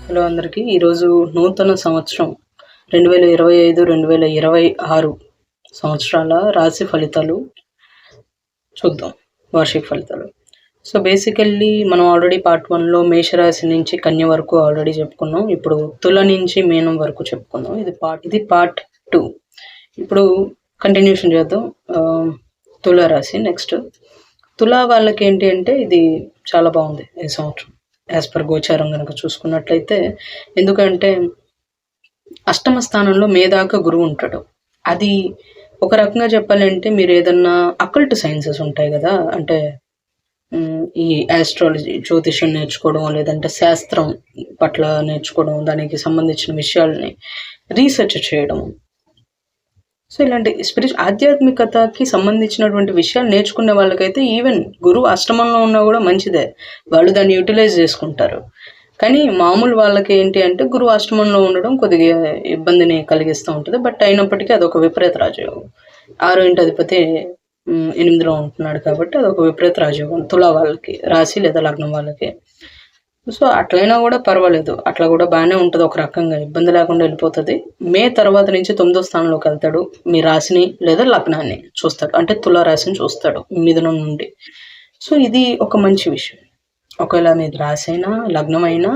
Hello అందరికీ. ఈరోజు నూతన సంవత్సరం 2025, 2026 సంవత్సరాల రాశి ఫలితాలు చూద్దాం. వార్షిక ఫలితాలు. సో బేసికల్లీ మనం ఆల్రెడీ పార్ట్ 1లో మేషరాశి నుంచి కన్య వరకు ఆల్రెడీ చెప్పుకున్నాం. ఇప్పుడు తుల నుంచి మీనం వరకు చెప్పుకుందాం. ఇది పార్ట్ 2. ఇప్పుడు కంటిన్యూషన్ చేద్దాం. తులారాశి నెక్స్ట్. తులా వాళ్ళకి ఏంటి అంటే ఇది చాలా బాగుంది ఈ సంవత్సరం యాజ్ పర్ గోచారం కనుక చూసుకున్నట్లయితే. ఎందుకంటే అష్టమ స్థానంలో మేదాక గురువు ఉంటాడు. అది ఒక రకంగా చెప్పాలంటే మీరు ఏదన్నా అకల్ట్ సైన్సెస్ ఉంటాయి కదా, అంటే ఈ ఆస్ట్రాలజీ జ్యోతిష్యం నేర్చుకోవడం, లేదంటే శాస్త్రం పట్ల నేర్చుకోవడం, దానికి సంబంధించిన విషయాల్ని రీసెర్చ్ చేయడం. సో ఇలాంటి ఆధ్యాత్మికతకి సంబంధించినటువంటి విషయాలు నేర్చుకునే వాళ్ళకైతే ఈవెన్ గురువు అష్టమంలో ఉన్నా కూడా మంచిదే, వాళ్ళు దాన్ని యూటిలైజ్ చేసుకుంటారు. కానీ మామూలు వాళ్ళకి ఏంటి అంటే గురువు అష్టమంలో ఉండడం కొద్దిగా ఇబ్బందిని కలిగిస్తూ ఉంటుంది. బట్ అయినప్పటికీ అదొక విపరీత రాజయోగం. 6వ ఇంటి అధిపతి 8లో ఉంటున్నాడు కాబట్టి అదొక విపరీత రాజయోగం తులా వాళ్ళకి, రాశి లేదా లగ్నం వాళ్ళకి. సో అట్లయినా కూడా పర్వాలేదు, అట్లా కూడా బాగానే ఉంటుంది, ఒక రకంగా ఇబ్బంది లేకుండా వెళ్ళిపోతుంది. మే తర్వాత నుంచి 9వ స్థానంలోకి వెళ్తాడు, మీ రాశిని లేదా లగ్నాన్ని చూస్తాడు, అంటే తులా రాశిని చూస్తాడు మిథునం నుండి. సో ఇది ఒక మంచి విషయం. ఒకవేళ మీది రాశి అయినా లగ్నం అయినా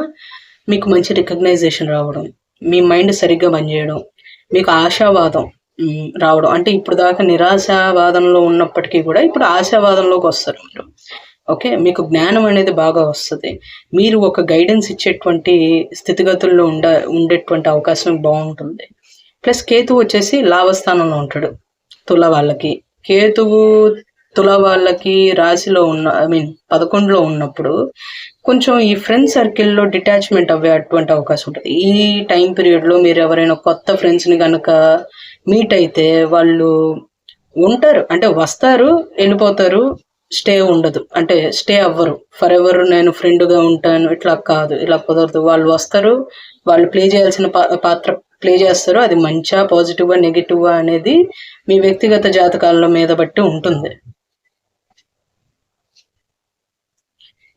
మీకు మంచి రికగ్నైజేషన్ రావడం, మీ మైండ్ సరిగ్గా పనిచేయడం, మీకు ఆశావాదం రావడం. అంటే ఇప్పుడు దాకా నిరాశావాదంలో ఉన్నప్పటికీ కూడా ఇప్పుడు ఆశావాదంలోకి వస్తారు మీరు. ఓకే, మీకు జ్ఞానం అనేది బాగా వస్తుంది. మీరు ఒక గైడెన్స్ ఇచ్చేటువంటి స్థితిగతుల్లో ఉండేటువంటి అవకాశం బాగుంటుంది. ప్లస్ కేతువు వచ్చేసి లాభస్థానంలో ఉంటాడు తుల వాళ్ళకి. కేతువు తుల వాళ్ళకి రాశిలో 11లో ఉన్నప్పుడు కొంచెం ఈ ఫ్రెండ్ సర్కిల్లో డిటాచ్మెంట్ అవ్వేటువంటి అవకాశం ఉంటుంది. ఈ టైం పీరియడ్లో మీరు ఎవరైనా కొత్త ఫ్రెండ్స్ని కనుక మీట్ అయితే వాళ్ళు ఉంటారు, అంటే వస్తారు వెళ్ళిపోతారు, స్టే ఉండదు, అంటే స్టే అవ్వరు ఫర్ ఎవర్ నేను ఫ్రెండ్గా ఉంటాను ఇట్లా కాదు, ఇలా కుదరదు. వాళ్ళు వస్తారు, వాళ్ళు ప్లే చేయాల్సిన పాత్ర ప్లే చేస్తారు. అది మంచిగా పాజిటివ్గా నెగిటివ్గా అనేది మీ వ్యక్తిగత జాతకాల మీద బట్టి ఉంటుంది.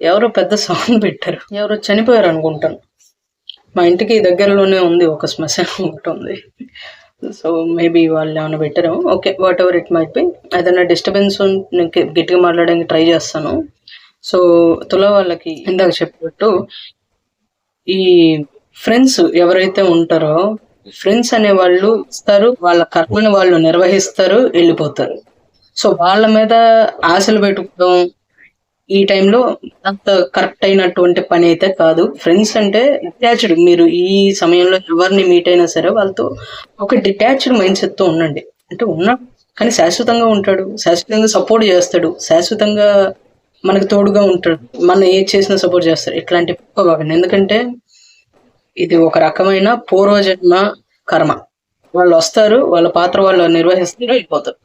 ఎవరో పెద్ద సౌండ్ పెట్టారు, ఎవరో చనిపోయారు అనుకుంటాను. మా ఇంటికి దగ్గరలోనే ఉంది ఒక శ్మశానం ఒకటి ఉంది. సో మేబీ వాళ్ళు ఏమైనా పెట్టారు. Okay, what ever it might be. ఏదైనా డిస్టర్బెన్స్ నేను గట్టిగా మాట్లాడడానికి ట్రై చేస్తాను. సో తుల వాళ్ళకి ఇందాక చెప్పినట్టు ఈ ఫ్రెండ్స్ ఎవరైతే ఉంటారో, ఫ్రెండ్స్ అనే వాళ్ళు ఇస్తారు, వాళ్ళ కర్మని వాళ్ళు నిర్వహిస్తారు, వెళ్ళిపోతారు. సో వాళ్ళ మీద ఆశలు పెట్టుకోవడం ఈ టైంలో అంత కరెక్ట్ అయినటువంటి పని అయితే కాదు. ఫ్రెండ్స్ అంటే డిటాచ్డ్, మీరు ఈ సమయంలో ఎవరిని మీట్ అయినా సరే వాళ్ళతో ఒక డిటాచ్డ్ మైండ్ సెట్తో ఉండండి. అంటే ఉన్నాడు కానీ శాశ్వతంగా ఉంటాడు, శాశ్వతంగా సపోర్ట్ చేస్తాడు, శాశ్వతంగా మనకు తోడుగా ఉంటాడు, మనం ఏది చేసినా సపోర్ట్ చేస్తాడు. ఇట్లాంటి కాకండి, ఎందుకంటే ఇది ఒక రకమైన పూర్వజన్మ కర్మ. వాళ్ళు వస్తారు, వాళ్ళ పాత్ర వాళ్ళు నిర్వహిస్తారు, వెళ్ళిపోతారు.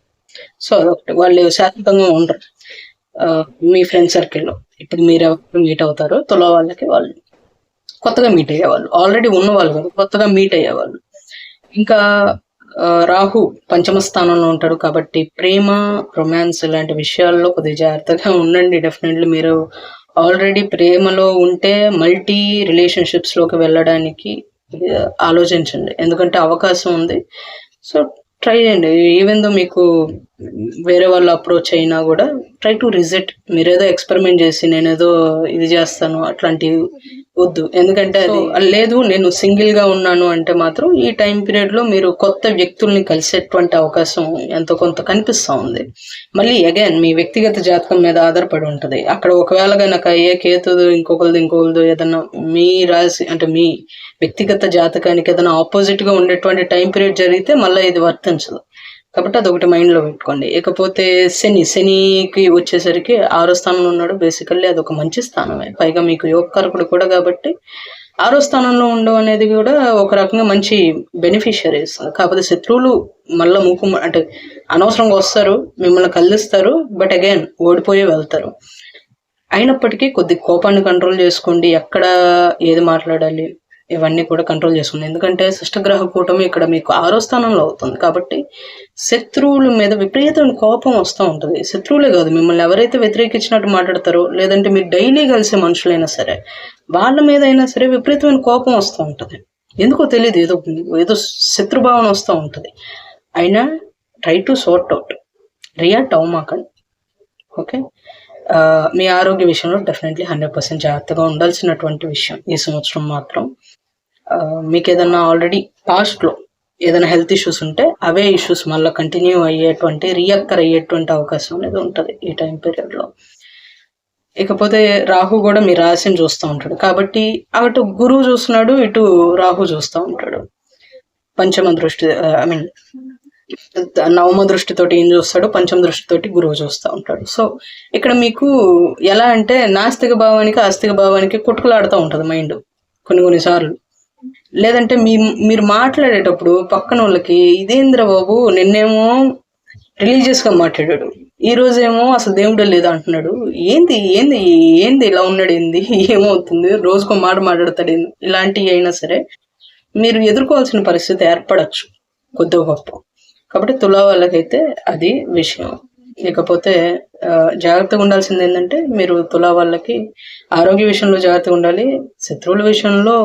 సో అదొకటి, వాళ్ళు శాశ్వతంగా ఉండరు. మీ ఫ్రెండ్ సర్కిల్లో ఇప్పుడు మీరు ఎవరు మీట్ అవుతారో తుల వాళ్ళకి వాళ్ళు కొత్తగా మీట్ అయ్యేవాళ్ళు, ఆల్రెడీ ఉన్నవాళ్ళు కాదు, కొత్తగా మీట్ అయ్యేవాళ్ళు. ఇంకా రాహు పంచమ స్థానంలో ఉంటాడు కాబట్టి ప్రేమ, రొమాన్స్ ఇలాంటి విషయాల్లో కొద్దిగా జాగ్రత్తగా ఉండండి. డెఫినెట్లీ మీరు ఆల్రెడీ ప్రేమలో ఉంటే మల్టీ రిలేషన్షిప్స్లోకి వెళ్ళడానికి ఆలోచించండి, ఎందుకంటే అవకాశం ఉంది. సో ట్రై చేయండి. ఈవెన్ దో మీకు వేరే వాళ్ళు అప్రోచ్ అయినా కూడా ట్రై టు రిజెక్ట్. మీరేదో ఎక్స్పెరిమెంట్ చేసి నేనేదో ఇది చేస్తాను అట్లాంటివి వద్దు. ఎందుకంటే అది లేదు, నేను సింగిల్గా ఉన్నాను అంటే మాత్రం ఈ టైం పీరియడ్లో మీరు కొత్త వ్యక్తుల్ని కలిసేటువంటి అవకాశం ఎంతో కొంత కనిపిస్తూ ఉంది. మళ్ళీ అగైన్ మీ వ్యక్తిగత జాతకం మీద ఆధారపడి ఉంటుంది. అక్కడ ఒకవేళ కనుక ఏ కేతుదు ఇంకొకరిది ఏదన్నా మీ రాశి అంటే మీ వ్యక్తిగత జాతకానికి ఏదైనా ఆపోజిట్గా ఉండేటువంటి టైం పీరియడ్ జరిగితే మళ్ళీ ఇది వర్తించదు. కాబట్టి అదొకటి మైండ్లో పెట్టుకోండి. ఇకపోతే శనికి వచ్చేసరికి 6వ స్థానంలో ఉన్నాడు. బేసికల్లీ అదొక మంచి స్థానమే, పైగా మీకు యోగకారకుడు కూడా కాబట్టి 6వ స్థానంలో ఉండడం అనేది కూడా ఒక రకంగా మంచి బెనిఫిషియరీస్. కాకపోతే శత్రువులు మళ్ళీ అంటే అనవసరంగా వస్తారు, మిమ్మల్ని కలుస్తారు, బట్ అగైన్ ఓడిపోయి వెళ్తారు. అయినప్పటికీ కొద్ది కోపాన్ని కంట్రోల్ చేసుకోండి, ఎక్కడ ఏది మాట్లాడాలి, ఇవన్నీ కూడా కంట్రోల్ చేసుకుంది. ఎందుకంటే షష్టగ్రహ కూటమి ఇక్కడ మీకు 6వ స్థానంలో అవుతుంది. కాబట్టి శత్రువుల మీద విపరీతమైన కోపం వస్తూ ఉంటుంది. శత్రువులే కాదు, మిమ్మల్ని ఎవరైతే వ్యతిరేకించినట్టు మాట్లాడతారో, లేదంటే మీరు డైలీ కలిసే మనుషులైనా సరే, వాళ్ళ మీద అయినా సరే విపరీతమైన కోపం వస్తూ ఉంటుంది. ఎందుకో తెలియదు, ఏదో శత్రుభావన వస్తూ ఉంటుంది. అయినా try to sort out, react అవ్వమాకండి. ఓకే, మీ ఆరోగ్య విషయంలో డెఫినెట్లీ 100% జాగ్రత్తగా ఉండాల్సినటువంటి విషయం ఈ సంవత్సరం మాత్రం. మీకు ఏదన్నా ఆల్రెడీ పాస్ట్లో ఏదైనా హెల్త్ ఇష్యూస్ ఉంటే అవే ఇష్యూస్ మళ్ళీ కంటిన్యూ అయ్యేటువంటి రియక్కర్ అయ్యేటువంటి అవకాశం అనేది ఉంటుంది ఈ టైం పీరియడ్లో. ఇకపోతే రాహు కూడా మీ రాశిని చూస్తూ ఉంటాడు. కాబట్టి అటు గురువు చూస్తున్నాడు, ఇటు రాహు చూస్తూ ఉంటాడు. పంచమ దృష్టి, ఐ మీన్ నవమ దృష్టితోటి ఏం చూస్తాడు, పంచమ దృష్టితోటి గురువు చూస్తూ ఉంటాడు. సో ఇక్కడ మీకు ఎలా అంటే నాస్తిక భావానికి ఆస్తిక భావానికి కొట్టుకులాడుతూ ఉంటుంది మైండ్ కొన్నిసార్లు. లేదంటే మీరు మాట్లాడేటప్పుడు పక్కన వాళ్ళకి ఇదేంద్ర బాబు నిన్నేమో రిలీజియస్గా మాట్లాడాడు, ఈ రోజేమో అసలు దేవుడే లేదా అంటున్నాడు, ఏంది ఏంది ఏంది ఇలా ఉన్నాడు, ఏంది ఏమవుతుంది, రోజుకో మాట మాట్లాడతాడు, ఇలాంటివి అయినా సరే మీరు ఎదుర్కోవాల్సిన పరిస్థితి ఏర్పడచ్చు కొద్దిగా గొప్ప. కాబట్టి తులా వాళ్ళకైతే అది విషయం. ఇకపోతే జాగ్రత్తగా ఉండాల్సింది ఏంటంటే మీరు తులా వాళ్ళకి ఆరోగ్య విషయంలో జాగ్రత్తగా ఉండాలి. శత్రువుల విషయంలో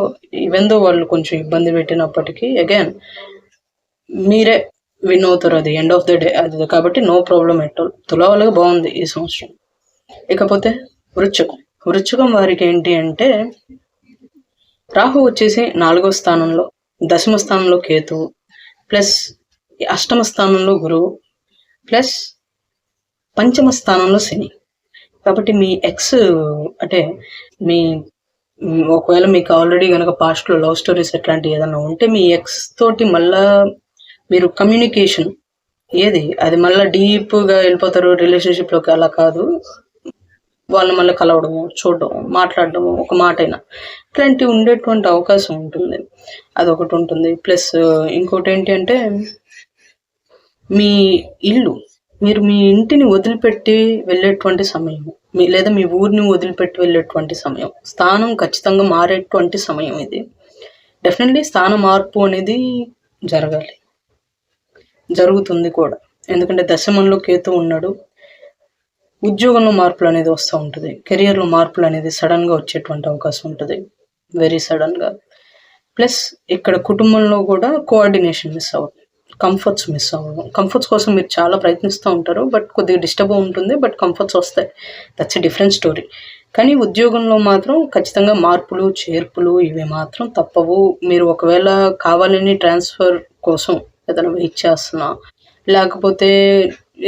ఈవెందో వాళ్ళు కొంచెం ఇబ్బంది పెట్టినప్పటికీ అగైన్ మీరే విన్ అవుతారు అది ఎండ్ ఆఫ్ ద డే అది. కాబట్టి నో ప్రాబ్లం ఎట్ ఆల్, తులా వాళ్ళకి బాగుంది ఈ సంవత్సరం. ఇకపోతే వృశ్చికం వారికి ఏంటి అంటే రాహు వచ్చేసి 4వ స్థానంలో, దశమ స్థానంలో కేతు, ప్లస్ అష్టమ స్థానంలో గురువు, ప్లస్ పంచమ స్థానంలో శని. కాబట్టి మీ ఎక్స్ అంటే ఒకవేళ మీకు ఆల్రెడీ కనుక పాస్ట్లో లవ్ స్టోరీస్ ఎట్లాంటివి ఏదైనా ఉంటే మీ ఎక్స్ తోటి మళ్ళా మీరు కమ్యూనికేషన్ అది మళ్ళీ డీప్గా వెళ్ళిపోతారు రిలేషన్షిప్లోకి. అలా కాదు, వాళ్ళు మళ్ళీ కలవడము, చూడడం, మాట్లాడడము, ఒక మాట అయినా ఇట్లాంటివి ఉండేటువంటి అవకాశం ఉంటుంది. అదొకటి ఉంటుంది. ప్లస్ ఇంకోటి ఏంటి అంటే మీ ఇల్లు, మీరు మీ ఇంటిని వదిలిపెట్టి వెళ్ళేటువంటి సమయం, లేదా మీ ఊరిని వదిలిపెట్టి వెళ్ళేటువంటి సమయం, స్థానం ఖచ్చితంగా మారేటువంటి సమయం ఇది. డెఫినెట్లీ స్థాన మార్పు అనేది జరుగుతుంది కూడా. ఎందుకంటే దశమంలో కేతు ఉన్నాడు. ఉద్యోగంలో మార్పులు అనేది వస్తూ ఉంటుంది, కెరియర్లో మార్పులు అనేది సడన్గా వచ్చేటువంటి అవకాశం ఉంటుంది, వెరీ సడన్గా. ప్లస్ ఇక్కడ కుటుంబంలో కూడా కోఆర్డినేషన్ మిస్ అవ్వదు, కంఫర్ట్స్ మిస్ అవ్వడం. కంఫర్ట్స్ కోసం మీరు చాలా ప్రయత్నిస్తూ ఉంటారు, బట్ కొద్దిగా డిస్టర్బ్ ఉంటుంది, బట్ కంఫర్ట్స్ వస్తాయి, దట్స్ ఎ డిఫరెంట్ స్టోరీ. కానీ ఉద్యోగంలో మాత్రం ఖచ్చితంగా మార్పులు చేర్పులు ఇవి మాత్రం తప్పవు. మీరు ఒకవేళ కావాలని ట్రాన్స్ఫర్ కోసం ఏదైనా వెయిట్ చేస్తున్నా, లేకపోతే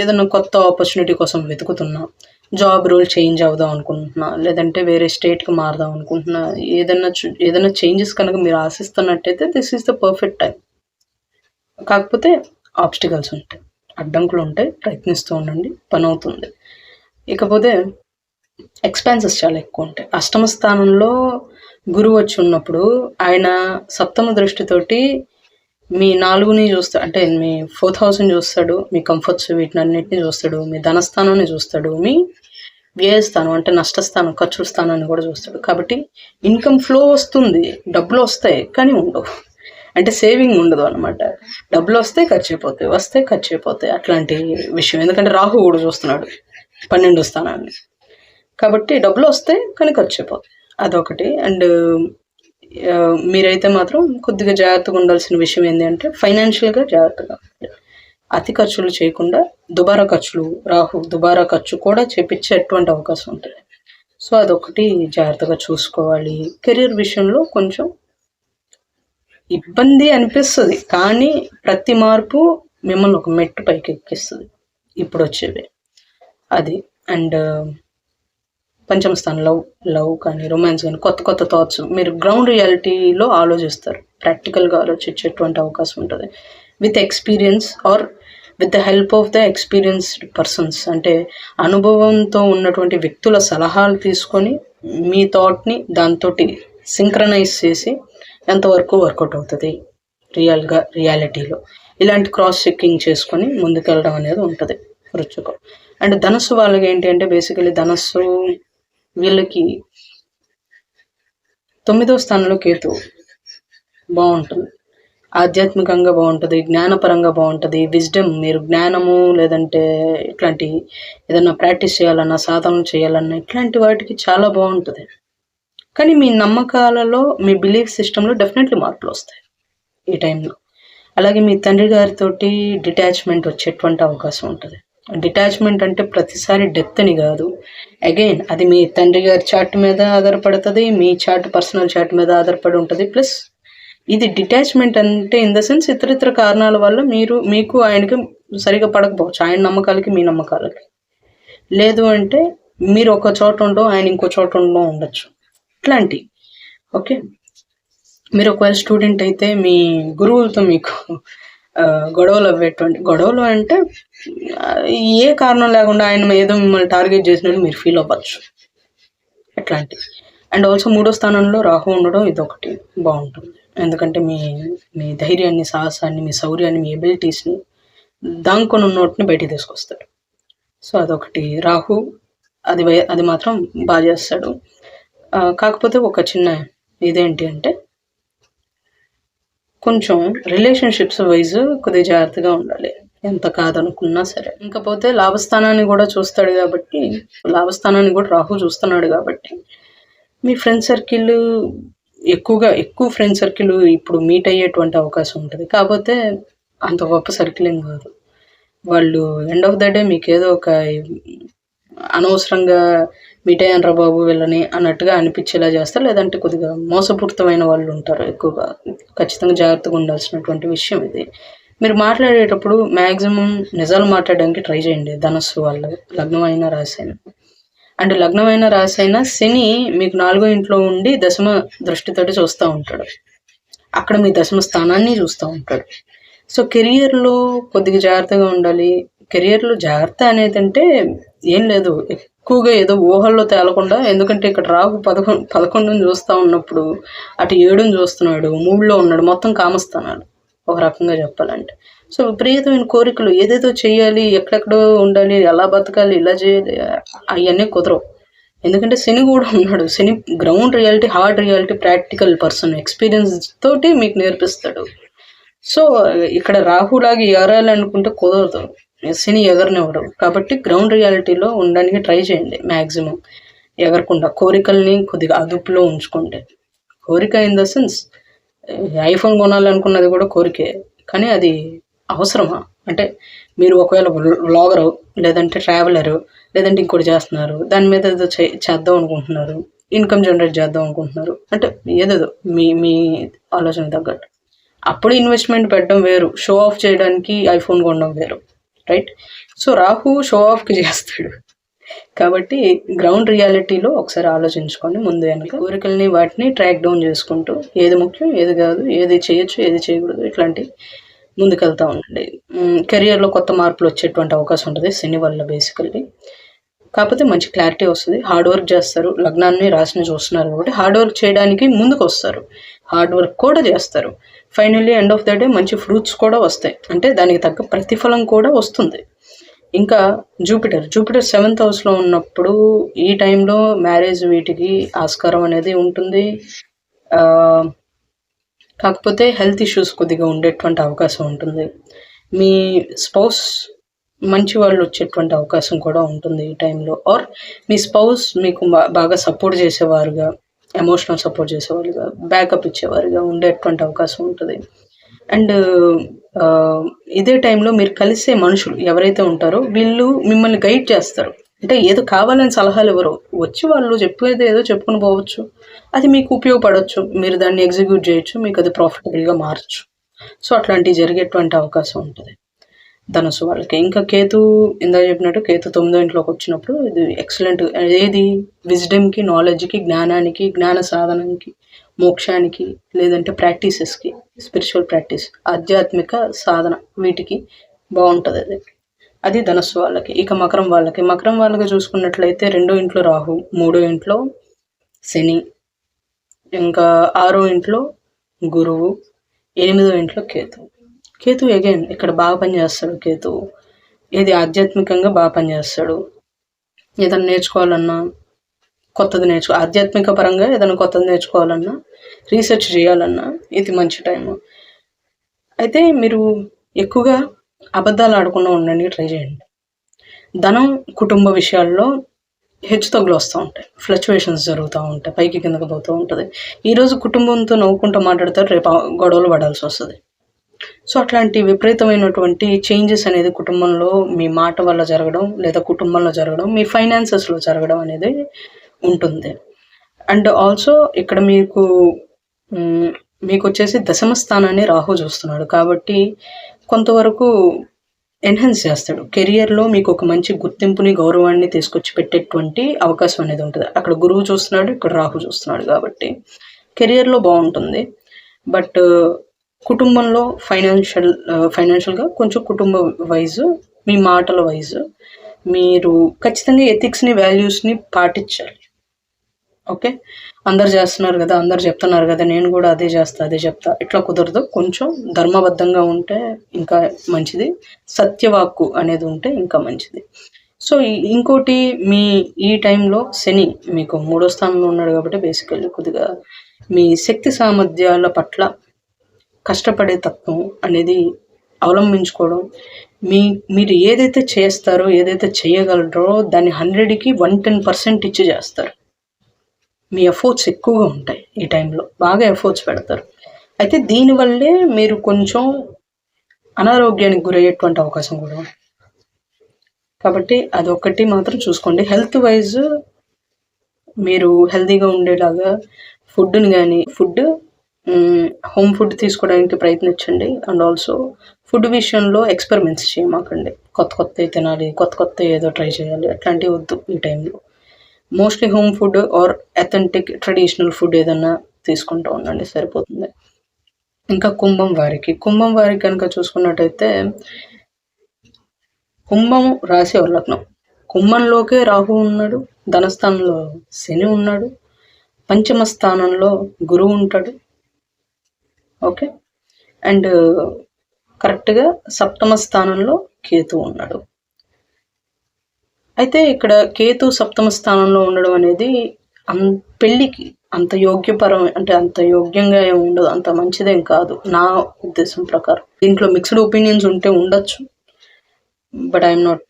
ఏదైనా కొత్త ఆపర్చునిటీ కోసం వెతుకుతున్నా, జాబ్ రోల్ చేంజ్ అవుదాం అనుకుంటున్నా, లేదంటే వేరే స్టేట్కి మారదాం అనుకుంటున్నా, ఏదైనా చేంజెస్ కనుక మీరు ఆశిస్తున్నట్టయితే this is the perfect time. కాకపోతే ఆబ్స్టికల్స్ ఉంటాయి, అడ్డంకులు ఉంటాయి, ప్రయత్నిస్తూ ఉండండి, పని అవుతుంది. ఇకపోతే ఎక్స్పెన్సెస్ చాలా ఎక్కువ ఉంటాయి. అష్టమ స్థానంలో గురువు వచ్చి ఉన్నప్పుడు ఆయన సప్తమ దృష్టితోటి మీ 4ని చూస్తాడు, అంటే మీ 4th హౌస్ని చూస్తాడు, మీ కంఫర్ట్స్ వీటినన్నిటిని చూస్తాడు, మీ ధనస్థానాన్ని చూస్తాడు, మీ వ్యయస్థానం అంటే నష్టస్థానం, ఖర్చుల స్థానాన్ని కూడా చూస్తాడు. కాబట్టి ఇన్కమ్ ఫ్లో వస్తుంది, డబ్బులు వస్తాయి కానీ ఉండవు, అంటే సేవింగ్ ఉండదు అనమాట. డబ్బులు వస్తే ఖర్చు అయిపోతాయి, అట్లాంటి విషయం. ఎందుకంటే రాహు కూడా చూస్తున్నాడు 12వ స్థానాన్ని, కాబట్టి డబ్బులు వస్తాయి కానీ ఖర్చు అయిపోతాయి, అదొకటి. అండ్ మీరైతే మాత్రం కొద్దిగా జాగ్రత్తగా ఉండాల్సిన విషయం ఏంటి అంటే ఫైనాన్షియల్గా జాగ్రత్తగా, అతి ఖర్చులు చేయకుండా రాహు దుబారా ఖర్చు కూడా చేపించేటువంటి అవకాశం ఉంటుంది. సో అదొకటి జాగ్రత్తగా చూసుకోవాలి. కెరీర్ విషయంలో కొంచెం ఇబ్బంది అనిపిస్తుంది, కానీ ప్రతి మార్పు మిమ్మల్ని ఒక మెట్టు పైకి ఎక్కిస్తుంది ఇప్పుడు వచ్చేవి అది. అండ్ పంచమ స్థానం లవ్ కానీ రొమాన్స్ కానీ కొత్త థాట్స్ మీరు గ్రౌండ్ రియాలిటీలో ఆలోచిస్తారు, ప్రాక్టికల్గా ఆలోచించేటువంటి అవకాశం ఉంటుంది. With experience or with the help of the experienced persons, అంటే అనుభవంతో ఉన్నటువంటి వ్యక్తుల సలహాలు తీసుకొని మీ థాట్ని దాంతో సింక్రనైజ్ చేసి ఎంతవరకు వర్కౌట్ అవుతుంది రియాలిటీలో, ఇలాంటి క్రాస్ చెక్కింగ్ చేసుకొని ముందుకెళ్ళడం అనేది ఉంటుంది వృశ్చికం. అండ్ ధనస్సు వాళ్ళకి ఏంటి అంటే బేసికలీ ధనస్సు వీళ్ళకి 9వ స్థానంలో కేతు, బాగుంటుంది, ఆధ్యాత్మికంగా బాగుంటుంది, జ్ఞానపరంగా బాగుంటుంది. విజ్డమ్, మీరు జ్ఞానము లేదంటే ఇట్లాంటి ఏదన్నా ప్రాక్టీస్ చేయాలన్నా, సాధన చేయాలన్నా ఇట్లాంటి వాటికి చాలా బాగుంటుంది. కానీ మీ నమ్మకాలలో, మీ బిలీఫ్ సిస్టంలో డెఫినెట్లీ మార్పులు వస్తాయి ఈ టైంలో. అలాగే మీ తండ్రి గారితోటి డిటాచ్మెంట్ వచ్చేటువంటి అవకాశం ఉంటుంది. డిటాచ్మెంట్ అంటే ప్రతిసారి డెత్ అని కాదు. అగైన్ అది మీ తండ్రి గారి చాట్ మీద ఆధారపడుతుంది, మీ చాట్ పర్సనల్ చాట్ మీద ఆధారపడి ఉంటుంది. ప్లస్ ఇది డిటాచ్మెంట్ అంటే ఇన్ ద సెన్స్ ఇతర కారణాల వల్ల మీకు ఆయనకి సరిగా పడకపోవచ్చు, ఆయన నమ్మకాలకి మీ నమ్మకాలకి. లేదు అంటే మీరు ఒక చోట ఉండడం, ఆయన ఇంకో చోట ఉండడం ఉండొచ్చు, ఇట్లాంటి. ఓకే, మీరు ఒకవేళ స్టూడెంట్ అయితే మీ గురువులతో మీకు గొడవలు గొడవలు అంటే ఏ కారణం లేకుండా ఆయన ఏదో మిమ్మల్ని టార్గెట్ చేసినట్టు మీరు ఫీల్ అవ్వచ్చు, అట్లాంటి. అండ్ ఆల్సో 3వ స్థానంలో రాహు ఉండడం ఇదొకటి బాగుంటుంది. ఎందుకంటే మీ ధైర్యాన్ని, సాహసాన్ని, మీ శౌర్యాన్ని, మీ ఎబిలిటీస్ని, దాంకొని ఉన్నోటిని బయటికి తీసుకొస్తాడు. సో అదొకటి రాహు, అది మాత్రం బాగా చేస్తాడు. కాకపోతే ఒక చిన్న ఇదేంటి అంటే కొంచెం రిలేషన్షిప్స్ వైజ్ కొద్దిగా జాగ్రత్తగా ఉండాలి, ఎంత కాదనుకున్నా సరే. ఇంకపోతే లాభస్థానాన్ని కూడా చూస్తాడు కాబట్టి, లాభస్థానాన్ని కూడా రాహు చూస్తున్నాడు కాబట్టి మీ ఫ్రెండ్ సర్కిల్ ఎక్కువ ఫ్రెండ్ సర్కిల్ ఇప్పుడు మీట్ అయ్యేటువంటి అవకాశం ఉంటుంది. కాకపోతే అంత గొప్ప సర్కిల్ ఏం కాదు. వాళ్ళు ఎండ్ ఆఫ్ ద డే మీకు ఏదో ఒక అనవసరంగా మీట్ అయ్యానరా బాబు వీళ్ళని అన్నట్టుగా అనిపించేలా చేస్తారు. లేదంటే కొద్దిగా మోసపూరితమైన వాళ్ళు ఉంటారు ఎక్కువగా. ఖచ్చితంగా జాగ్రత్తగా ఉండాల్సినటువంటి విషయం ఇది. మీరు మాట్లాడేటప్పుడు మ్యాక్సిమం నిజాలు మాట్లాడడానికి ట్రై చేయండి. ధనస్సు వాళ్ళు లగ్నమైన రాశి అయినా, అండ్ లగ్నమైన రాశి అయినా శని మీకు 4వ ఇంట్లో ఉండి దశమ దృష్టితోటి చూస్తూ ఉంటాడు. అక్కడ మీ దశమ స్థానాన్ని చూస్తూ ఉంటాడు. సో కెరియర్లో కొద్దిగా జాగ్రత్తగా ఉండాలి. కెరియర్లో జాగ్రత్త అనేది అంటే ఏం లేదు, ఎక్కువగా ఏదో ఊహల్లో తేలకుండా. ఎందుకంటే ఇక్కడ రాహు 11ని చూస్తూ ఉన్నప్పుడు అటు 7ని చూస్తున్నాడు, 3లో ఉన్నాడు, మొత్తం కామస్థానాలు ఒక రకంగా చెప్పాలంటే. సో విపరీతమైన కోరికలు, ఏదేదో చేయాలి, ఎక్కడెక్కడో ఉండాలి, ఎలా బతకాలి, ఇలా చేయాలి, అవన్నీ కుదరవు. ఎందుకంటే శని కూడా ఉన్నాడు. Shani ground reality, hard reality, practical person, experience తోటి మీకు నేర్పిస్తాడు. సో ఇక్కడ రాహులాగా ఎగరాలనుకుంటే కుదరదు, శని ఎగరనివ్వడు. కాబట్టి గ్రౌండ్ రియాలిటీలో ఉండడానికి ట్రై చేయండి మ్యాక్సిమం. ఎగరకుండా కోరికల్ని కొద్దిగా అదుపులో ఉంచుకోండి. కోరిక ఇన్ ద సెన్స్ ఐఫోన్ కొనాలనుకున్నది కూడా కోరికే, కానీ అది అవసరమా? అంటే మీరు ఒకవేళ వ్లాగరు, లేదంటే ట్రావెలరు, లేదంటే ఇంకోటి చేస్తున్నారు, దాని మీద ఏదో చేద్దాం అనుకుంటున్నారు, ఇన్కమ్ జనరేట్ చేద్దాం అనుకుంటున్నారు, అంటే ఏదేదో మీ ఆలోచన తగ్గట్టు, అప్పుడు ఇన్వెస్ట్మెంట్ పెట్టడం వేరు, షో ఆఫ్ చేయడానికి ఐఫోన్ కొనడం వేరు, రైట్? సో రాహు షో ఆఫ్కి చేస్తాడు. కాబట్టి గ్రౌండ్ రియాలిటీలో ఒకసారి ఆలోచించుకోండి. ముందు వెనక కోరికల్ని వాటిని ట్రాక్ డౌన్ చేసుకుంటూ ఏది ముఖ్యం, ఏది కాదు, ఏది చేయొచ్చు, ఏది చేయకూడదు, ఇట్లాంటి ముందుకెళ్తూ ఉండండి. కెరియర్లో కొత్త మార్పులు వచ్చేటువంటి అవకాశం ఉంటుంది శని వల్ల బేసికల్లీ. కాకపోతే మంచి క్లారిటీ వస్తుంది. హార్డ్ వర్క్ చేస్తారు, లగ్నాన్ని రాశిని చూస్తున్నారు కాబట్టి హార్డ్ వర్క్ చేయడానికి ముందుకు వస్తారు, హార్డ్ వర్క్ కూడా చేస్తారు. Finally end of the day మంచి ఫ్రూట్స్ కూడా వస్తాయి, అంటే దానికి తగ్గ ప్రతిఫలం కూడా వస్తుంది. ఇంకా జూపిటర్ 7th హౌస్లో ఉన్నప్పుడు ఈ టైంలో మ్యారేజ్ వీటికి ఆస్కారం అనేది ఉంటుంది. కాకపోతే హెల్త్ ఇష్యూస్ కొద్దిగా ఉండేటువంటి అవకాశం ఉంటుంది. మీ స్పౌస్ మంచి వాళ్ళు వచ్చేటువంటి అవకాశం కూడా ఉంటుంది ఈ టైంలో. ఆర్ మీ స్పౌస్ మీకు బాగా సపోర్ట్ చేసేవారుగా, ఎమోషనల్ సపోర్ట్ చేసేవారుగా, బ్యాకప్ ఇచ్చేవారుగా ఉండేటువంటి అవకాశం ఉంటుంది. అండ్ ఇదే టైంలో మీరు కలిసే మనుషులు ఎవరైతే ఉంటారో వీళ్ళు మిమ్మల్ని గైడ్ చేస్తారు. అంటే ఏదో కావాలని సలహాలు ఎవరు వచ్చి వాళ్ళు చెప్పేది ఏదో చెప్పుకుని పోవచ్చు, అది మీకు ఉపయోగపడవచ్చు, మీరు దాన్ని ఎగ్జిక్యూట్ చేయొచ్చు, మీకు అది ప్రాఫిటబుల్గా మారచ్చు. సో అట్లాంటివి జరిగేటువంటి అవకాశం ఉంటుంది ధనుసు వాళ్ళకి. ఇంకా కేతు ఇందాక చెప్పినట్టు కేతు 9వ ఇంట్లోకి వచ్చినప్పుడు ఇది ఎక్సలెంట్. ఏది విజ్డమ్కి, నాలెడ్జ్కి, జ్ఞానానికి, జ్ఞాన సాధనకి, మోక్షానికి, లేదంటే ప్రాక్టీసెస్కి, స్పిరిచువల్ ప్రాక్టీస్, ఆధ్యాత్మిక సాధన, వీటికి బాగుంటుంది అది ధనస్సు వాళ్ళకి. ఇక మకరం వాళ్ళకి చూసుకున్నట్లయితే 2వ ఇంట్లో రాహు, 3వ ఇంట్లో శని, ఇంకా 6వ ఇంట్లో గురువు, 8వ ఇంట్లో కేతు అగైన్ ఇక్కడ బాగా పనిచేస్తాడు కేతు. ఏది ఆధ్యాత్మికంగా బాగా పనిచేస్తాడు. ఏదైనా నేర్చుకోవాలన్నా, కొత్తది ఆధ్యాత్మిక పరంగా ఏదైనా కొత్తది నేర్చుకోవాలన్నా, రీసెర్చ్ చేయాలన్నా ఇది మంచి టైము. అయితే మీరు ఎక్కువగా అబద్ధాలు ఆడకుండా ఉండండి, ట్రై చేయండి. ధనం, కుటుంబ విషయాల్లో హెచ్చుతగ్గులు వస్తూ ఉంటాయి, ఫ్లక్చువేషన్స్ జరుగుతూ ఉంటాయి, పైకి కిందకి పోతూ ఉంటుంది. ఈరోజు కుటుంబంతో నవ్వుకుంటూ మాట్లాడతారు, రేపు గొడవలు పడాల్సి వస్తుంది. సో అట్లాంటి విపరీతమైనటువంటి చేంజెస్ అనేది కుటుంబంలో మీ మాట వల్ల జరగడం, లేదా కుటుంబంలో జరగడం, మీ ఫైనాన్సెస్లో జరగడం అనేది ఉంటుంది. అండ్ ఆల్సో ఇక్కడ మీకు వచ్చేసి దశమ స్థానాన్ని రాహు చూస్తున్నాడు, కాబట్టి కొంతవరకు ఎన్హాన్స్ చేస్తాడు. కెరియర్లో మీకు ఒక మంచి గుర్తింపుని, గౌరవాన్ని తీసుకొచ్చి పెట్టేటువంటి అవకాశం అనేది ఉంటుంది. అక్కడ గురువు చూస్తున్నాడు, ఇక్కడ రాహు చూస్తున్నాడు, కాబట్టి కెరియర్లో బాగుంటుంది. బట్ కుటుంబంలో ఫైనాన్షియల్గా కొంచెం కుటుంబ వైజ్, మీ మాటల వైజ్ మీరు ఖచ్చితంగా ఎథిక్స్ని, వాల్యూస్ని పాటించాలి. ఓకే, అందరు చేస్తున్నారు కదా, అందరు చెప్తున్నారు కదా, నేను కూడా అదే చెప్తా, ఇట్లా కుదరదు. కొంచెం ధర్మబద్ధంగా ఉంటే ఇంకా మంచిది, సత్యవాక్కు అనేది ఉంటే ఇంకా మంచిది. సో ఇంకోటి, ఈ టైంలో శని మీకు 3వ స్థానంలో ఉన్నాడు, కాబట్టి బేసికల్లీ కొద్దిగా మీ శక్తి సామర్థ్యాల పట్ల కష్టపడే తత్వం అనేది అవలంబించుకోవడం, మీరు ఏదైతే చేస్తారో, ఏదైతే చేయగలరో దాన్ని 100కి 110% ఇచ్చి చేస్తారు. మీ ఎఫర్ట్స్ ఎక్కువగా ఉంటాయి, ఈ టైంలో బాగా ఎఫర్ట్స్ పెడతారు. అయితే దీనివల్లే మీరు కొంచెం అనారోగ్యానికి గురయ్యేటువంటి అవకాశం కూడా ఉంది, కాబట్టి అదొకటి మాత్రం చూసుకోండి. హెల్త్ వైజ్ మీరు హెల్తీగా ఉండేలాగా ఫుడ్ హోమ్ ఫుడ్ తీసుకోవడానికి ప్రయత్నించండి. అండ్ ఆల్సో ఫుడ్ విషయంలో ఎక్స్పెరిమెంట్స్ చేయమాకండి, కొత్త తినాలి, కొత్త ఏదో ట్రై చేయాలి, అట్లాంటివి వద్దు ఈ టైంలో. Mostly home food or authentic traditional food ఏదన్నా తీసుకుంటూ ఉండండి, సరిపోతుంది. ఇంకా కుంభం వారికి కనుక చూసుకున్నట్టయితే, కుంభం రాశి వారి లగ్నం, కుంభంలోకే రాహు ఉన్నాడు, ధనస్థానంలో శని ఉన్నాడు, పంచమ స్థానంలో గురువు ఉంటాడు. ఓకే, అండ్ కరెక్ట్గా సప్తమ స్థానంలో కేతు ఉన్నాడు. అయితే ఇక్కడ కేతు సప్తమ స్థానంలో ఉండడం అనేది పెళ్ళికి అంత అంత యోగ్యంగా ఏమి ఉండదు, అంత మంచిదేం కాదు నా ఉద్దేశం ప్రకారం. దీంట్లో మిక్స్డ్ ఒపీనియన్స్ ఉంటే ఉండొచ్చు, బట్ ఐఎమ్ నాట్,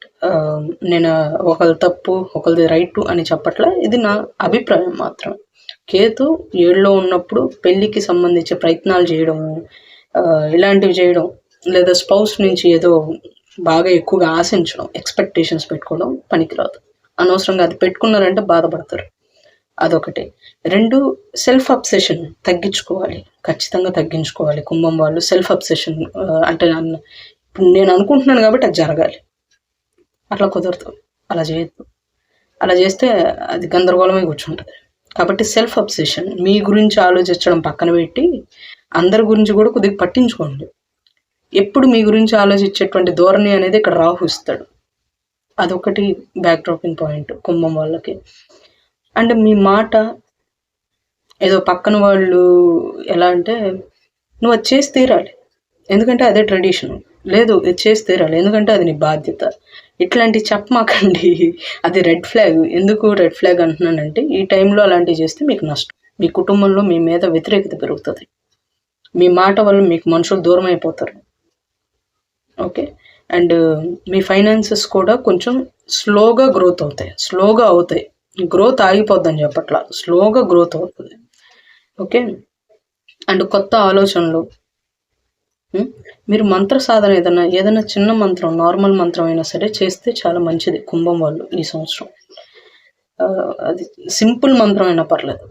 నేను ఒకరి తప్పు ఒకరిది రైట్ అని చెప్పట్లే, ఇది నా అభిప్రాయం మాత్రమే. కేతు 7లో ఉన్నప్పుడు పెళ్ళికి సంబంధించి ప్రయత్నాలు చేయడము, ఇలాంటివి చేయడం, లేదా స్పౌస్ నుంచి ఏదో బాగా ఎక్కువగా ఆశించడం, ఎక్స్పెక్టేషన్స్ పెట్టుకోవడం పనికిరాదు. అనవసరంగా అది పెట్టుకున్నారంటే బాధపడతారు, అదొకటి. 2, సెల్ఫ్ అబ్సెషన్ తగ్గించుకోవాలి, ఖచ్చితంగా తగ్గించుకోవాలి. కుంభం వాళ్ళు సెల్ఫ్ అబ్సెషన్ అంటే ఇప్పుడు నేను అనుకుంటున్నాను కాబట్టి అది జరగాలి, అట్లా కుదరదు, అలా చేయొద్దు. అలా చేస్తే అది గందరగోళమై కూర్చుంటుంది. కాబట్టి సెల్ఫ్ అబ్సెషన్, మీ గురించి ఆలోచించడం పక్కన పెట్టి అందరి గురించి కూడా కొద్దిగా పట్టించుకోండి. ఎప్పుడు మీ గురించి ఆలోచించేటువంటి ధోరణి అనేది ఇక్కడ రాహు ఇస్తాడు, అదొకటి బ్యాక్ డ్రాపింగ్ పాయింట్ కుంభం వాళ్ళకి. అండ్ మీ మాట ఏదో పక్కన వాళ్ళు ఎలా అంటే, నువ్వు అది చేసి తీరాలి ఎందుకంటే అదే ట్రెడిషన్, లేదు ఇది చేసి తీరాలి ఎందుకంటే అది నీ బాధ్యత, ఇట్లాంటివి చెప్పమాకండి, అది రెడ్ ఫ్లాగ్. ఎందుకు రెడ్ ఫ్లాగ్ అంటున్నానంటే, ఈ టైంలో అలాంటివి చేస్తే మీకు నష్టం, మీ కుటుంబంలో మీ మీద వ్యతిరేకత పెరుగుతుంది, మీ మాట వల్ల మీకు మనుషులు దూరం అయిపోతారు. ఓకే, అండ్ మీ ఫైనాన్సెస్ కూడా కొంచెం స్లోగా అవుతాయి, గ్రోత్ ఆగిపోద్దని చెప్పట్లా, స్లోగా గ్రోత్ అవుతుంది. ఓకే, అండ్ కొత్త ఆలోచనలు, మీరు మంత్ర సాధన ఏదైనా చిన్న మంత్రం, నార్మల్ మంత్రం అయినా సరే చేస్తే చాలా మంచిది కుంభం వాళ్ళు ఈ సంవత్సరం. అది సింపుల్ మంత్రం అయినా పర్లేదు,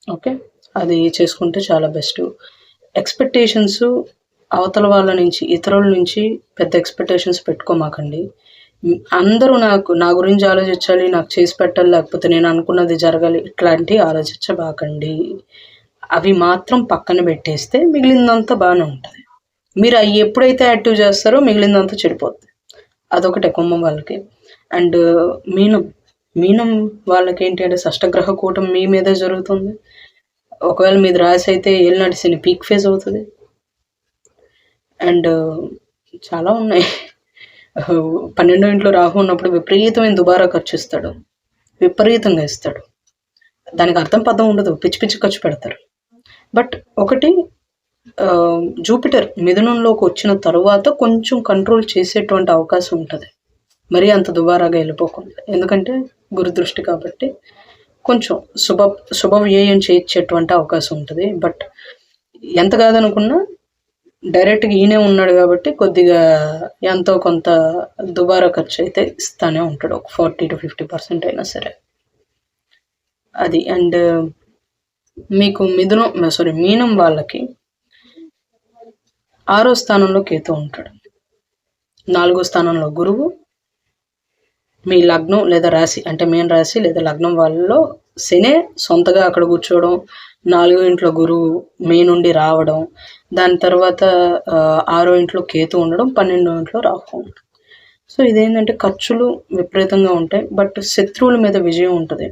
ఓకే, అది చేసుకుంటే చాలా బెస్ట్. ఎక్స్పెక్టేషన్స్ అవతల వాళ్ళ నుంచి, ఇతరుల నుంచి పెద్ద ఎక్స్పెక్టేషన్స్ పెట్టుకోమాకండి. అందరూ నా గురించి ఆలోచించాలి, నాకు చేసి పెట్టాలి, లేకపోతే నేను అనుకున్నది జరగాలి, ఇట్లాంటివి ఆలోచించబాకండి. అవి మాత్రం పక్కన పెట్టేస్తే మిగిలిందంతా బాగానే ఉంటుంది. మీరు అవి ఎప్పుడైతే యాక్టివ్ చేస్తారో మిగిలిందంతా చెడిపోతుంది, అదొకటే కుంభం వాళ్ళకి. అండ్ మీనం వాళ్ళకి ఏంటి అంటే, షష్టగ్రహ కూటం మీ మీదే జరుగుతుంది. ఒకవేళ మీది రాసి అయితే ఏలినాటి శని పీక్ ఫేజ్ అవుతుంది. అండ్ చాలా ఉన్నాయి. 12వ ఇంట్లో రాహు ఉన్నప్పుడు విపరీతమైన దుబారా ఖర్చు ఇస్తాడు, విపరీతంగా ఇస్తాడు. దానికి అర్థం పర్థం ఉండదు, పిచ్చి పిచ్చి ఖర్చు పెడతారు. బట్ ఒకటి జూపిటర్ మిథునంలోకి వచ్చిన తరువాత కొంచెం కంట్రోల్ చేసేటువంటి అవకాశం ఉంటుంది, మరీ అంత దుబారాగా వెళ్ళిపోకుండా. ఎందుకంటే గురు దృష్టి కాబట్టి కొంచెం శుభవ్యయం చేయించేటువంటి అవకాశం ఉంటుంది. బట్ ఎంత కాదనుకున్నా డైరెక్ట్గా ఈయనే ఉన్నాడు కాబట్టి కొద్దిగా ఎంతో కొంత దుబారా ఖర్చు అయితే ఇస్తానే ఉంటాడు, ఒక 40 to 50% అయినా సరే అది. అండ్ మీకు మీనం వాళ్ళకి 6వ స్థానంలో కేతు ఉంటాడు, 4వ స్థానంలో గురువు, మీ లగ్నం లేదా రాశి అంటే మెయిన్ రాశి లేదా లగ్నం వాళ్ళలో శనే సొంతగా అక్కడ కూర్చోవడం, 4వ ఇంట్లో గురువు మే నుండి రావడం, దాని తర్వాత 6వ ఇంట్లో కేతు ఉండడం, 12వ ఇంట్లో రాహు ఉండడం. సో ఇదేంటంటే ఖర్చులు విపరీతంగా ఉంటాయి, బట్ శత్రువుల మీద విజయం ఉంటుంది,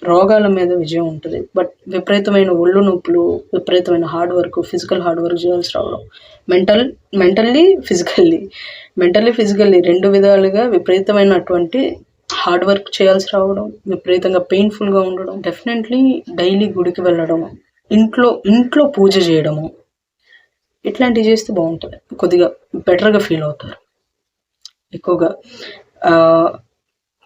రోగాల మీద విజయం ఉంటుంది. బట్ విపరీతమైన ఒళ్ళు నొప్పులు, విపరీతమైన hard work, physical hard work చేయాల్సి రావడం, మెంటల్లీ ఫిజికల్లీ 2 విధాలుగా విపరీతమైనటువంటి హార్డ్ వర్క్ చేయాల్సి రావడం, విపరీతంగా పెయిన్ఫుల్గా ఉండడం. డెఫినెట్లీ డైలీ గుడికి వెళ్ళడం, ఇంట్లో పూజ చేయడము, ఇట్లాంటివి చేస్తే బాగుంటుంది, కొద్దిగా బెటర్గా ఫీల్ అవుతారు. ఎక్కువగా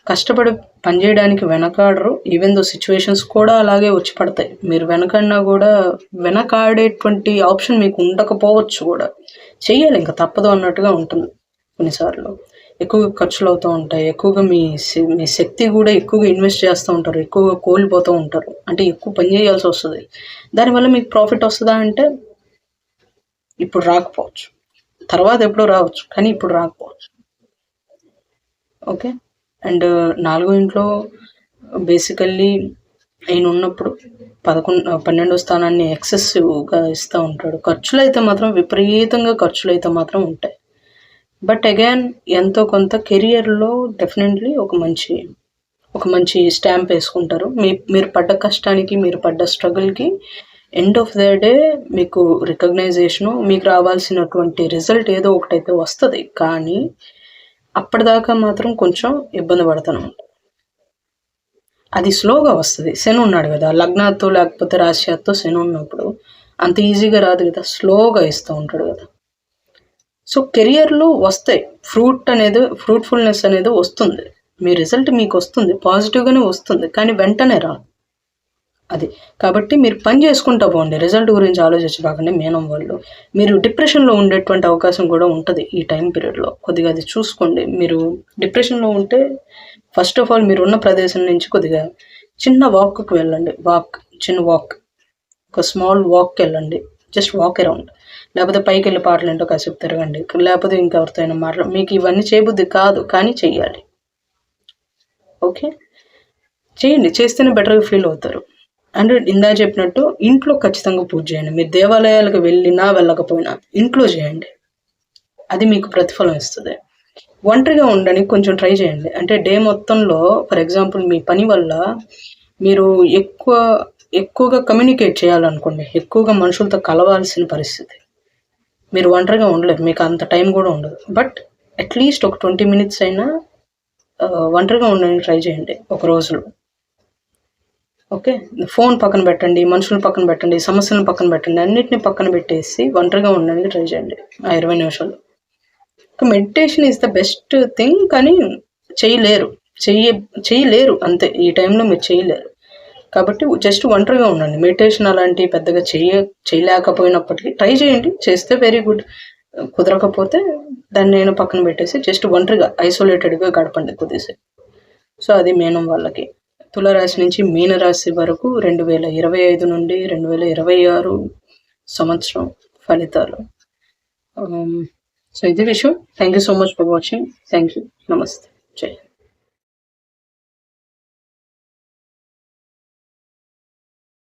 కష్టపడి పనిచేయడానికి వెనకాడరు. ఈవెన్ దో సిచ్యువేషన్స్ కూడా అలాగే వచ్చి పడతాయి, మీరు వెనకన్నా కూడా వెనకాడేటువంటి ఆప్షన్ మీకు ఉండకపోవచ్చు కూడా, చెయ్యాలి ఇంకా తప్పదు అన్నట్టుగా ఉంటుంది. కొన్నిసార్లు ఎక్కువగా ఖర్చులు అవుతూ ఉంటాయి, ఎక్కువగా మీ శక్తి కూడా ఎక్కువగా ఇన్వెస్ట్ చేస్తూ ఉంటారు, ఎక్కువగా కోల్పోతూ ఉంటారు, అంటే ఎక్కువ పని చేయాల్సి వస్తుంది. దానివల్ల మీకు ప్రాఫిట్ వస్తుందా అంటే ఇప్పుడు రాకపోవచ్చు, తర్వాత ఎప్పుడో రావచ్చు, కానీ ఇప్పుడు రాకపోవచ్చు. ఓకే. అండ్ 4వ ఇంట్లో బేసికల్లీ ఆయన ఉన్నప్పుడు 12వ స్థానాన్ని ఎక్సెసివ్గా ఇస్తూ ఉంటాడు. ఖర్చులు అయితే మాత్రం ఉంటాయి. బట్ అగైన్ ఎంతో కొంత కెరియర్లో డెఫినెట్లీ ఒక మంచి స్టాంప్ వేసుకుంటారు. మీరు పడ్డ కష్టానికి, మీరు పడ్డ స్ట్రగుల్కి ఎండ్ ఆఫ్ ద డే మీకు రికగ్నైజేషను, మీకు రావాల్సినటువంటి రిజల్ట్ ఏదో ఒకటైతే వస్తుంది. కానీ అప్పటిదాకా మాత్రం కొంచెం ఇబ్బంది పడతాను, అది స్లోగా వస్తుంది. శని ఉన్నాడు కదా, లగ్నాతో లేకపోతే రాశ్యాతో శని ఉన్నప్పుడు అంత ఈజీగా రాదు కదా, స్లోగా ఇస్తూ ఉంటాడు కదా. సో కెరియర్లో వస్తాయి, ఫ్రూట్ఫుల్నెస్ అనేది వస్తుంది, మీ రిజల్ట్ మీకు వస్తుంది, పాజిటివ్గానే వస్తుంది, కానీ వెంటనే రాదు అది. కాబట్టి మీరు పని చేసుకుంటా పోండి, రిజల్ట్ గురించి ఆలోచించబాకండి. మీనం వాళ్ళు మీరు డిప్రెషన్లో ఉండేటువంటి అవకాశం కూడా ఉంటుంది ఈ టైం పీరియడ్లో, కొద్దిగా అది చూసుకోండి. మీరు డిప్రెషన్లో ఉంటే ఫస్ట్ ఆఫ్ ఆల్ మీరు ఉన్న ప్రదేశం నుంచి కొద్దిగా చిన్న వాక్కి వెళ్ళండి, ఒక స్మాల్ వాక్కి వెళ్ళండి, జస్ట్ వాక్ అరౌండ్. లేకపోతే పైకి వెళ్ళి పాటలు ఏంటో కాసేపు తిరగండి, లేకపోతే ఇంకెవరితో అయినా మీకు ఇవన్నీ చేయబుద్ధి కాదు కానీ చెయ్యాలి. ఓకే, చేయండి, చేస్తేనే బెటర్గా ఫీల్ అవుతారు. అండ్ ఇందా చెప్పినట్టు ఇంట్లో ఖచ్చితంగా పూజ చేయండి. మీరు దేవాలయాలకు వెళ్ళకపోయినా ఇంట్లో చేయండి, అది మీకు ప్రతిఫలం ఇస్తుంది. ఒంటరిగా ఉండడానికి కొంచెం ట్రై చేయండి. అంటే డే మొత్తంలో ఫర్ ఎగ్జాంపుల్ మీ పని వల్ల మీరు ఎక్కువగా కమ్యూనికేట్ చేయాలనుకోండి, ఎక్కువగా మనుషులతో కలవాల్సిన పరిస్థితి, మీరు ఒంటరిగా ఉండలేరు, మీకు అంత టైం కూడా ఉండదు. బట్ అట్లీస్ట్ ఒక 20 minutes అయినా ఒంటరిగా ఉండడానికి ట్రై చేయండి ఒక రోజులో. ఓకే, ఫోన్ పక్కన పెట్టండి, మనుషులను పక్కన పెట్టండి, సమస్యలను పక్కన పెట్టండి, అన్నిటిని పక్కన పెట్టేసి ఒంటరిగా ఉండడానికి ట్రై చేయండి 20 నిమిషాలు. Meditation is the best thing, కానీ చేయలేరు అంతే, ఈ టైంలో మీరు చేయలేరు. కాబట్టి జస్ట్ ఒంటరిగా ఉండండి. మెడిటేషన్ అలాంటివి పెద్దగా చేయలేకపోయినప్పటికీ ట్రై చేయండి, చేస్తే వెరీ గుడ్. కుదరకపోతే దాన్ని నేను పక్కన పెట్టేసి జస్ట్ ఒంటరిగా ఐసోలేటెడ్గా గడపండి కొద్దిసేపు. సో అది మీనం వాళ్ళకి. తులారాశి నుంచి మీనరాశి వరకు 2025 నుండి 2026 సంవత్సరం ఫలితాలు. సో ఇది విషయం. Thank you so much for watching. Thank you. నమస్తే. జై హింద్.